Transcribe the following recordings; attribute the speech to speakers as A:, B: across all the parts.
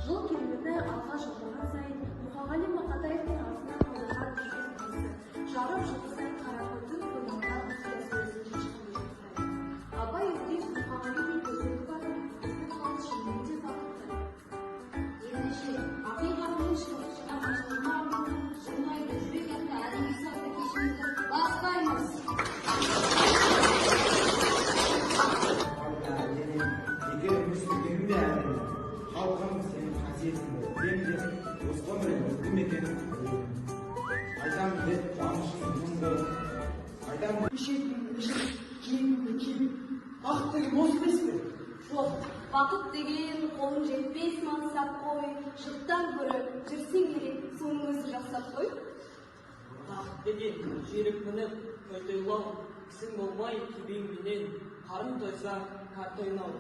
A: Жыл келуді алға жылдаған сайын Мұқағали Мақатаевтың артынан қойылған жүрген қасы, жарып жұлдыздай қара көздің қойнаудан ұстаз сөзін ешкімге жатпайды. Абай өткен Мұқағалидей көздері бар біздің халық шынымен де бақытты.
B: Ендеше, ақиқатымен шығып шыққан ашылма арманы, жырнайды жүрек атты әдеби сапты кешімізді бастаймыз.
C: Халқым сенің қасиетіңді, мен де осындай мүмкін екенін айтамын деп қуанышым мұңды айтамын.
D: Кешегінің кейінгі ақ деген осы емес пе?
A: Жоқ, бақыт деген қолың жетпес мансап қой, жұрттан гөрі жүрсең керек, соның өзі жасап қой.
E: Бақыт деген жүйрік мініп, көтойлау, кісің болмай кебеңменен, қарын тойса қарт ойнау.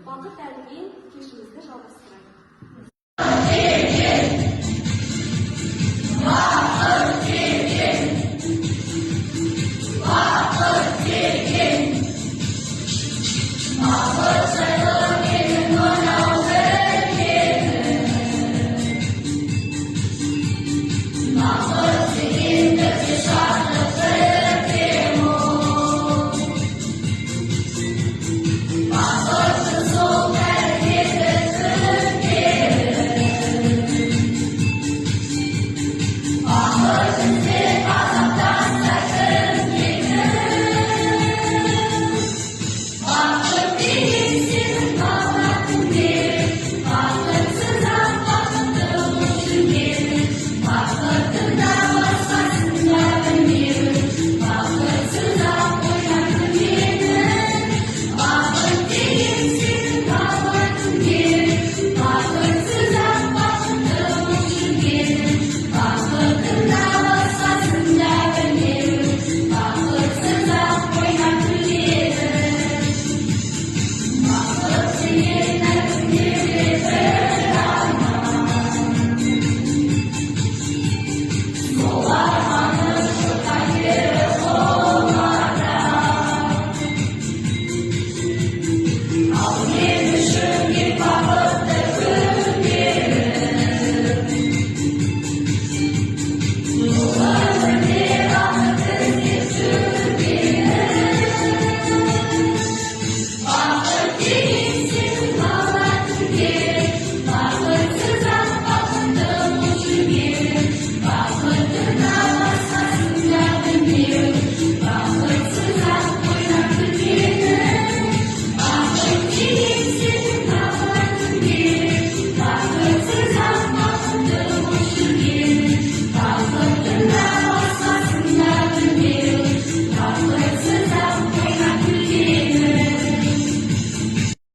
A: Бақыт әлімен кешімізді жалғастырайық. Бақыт деген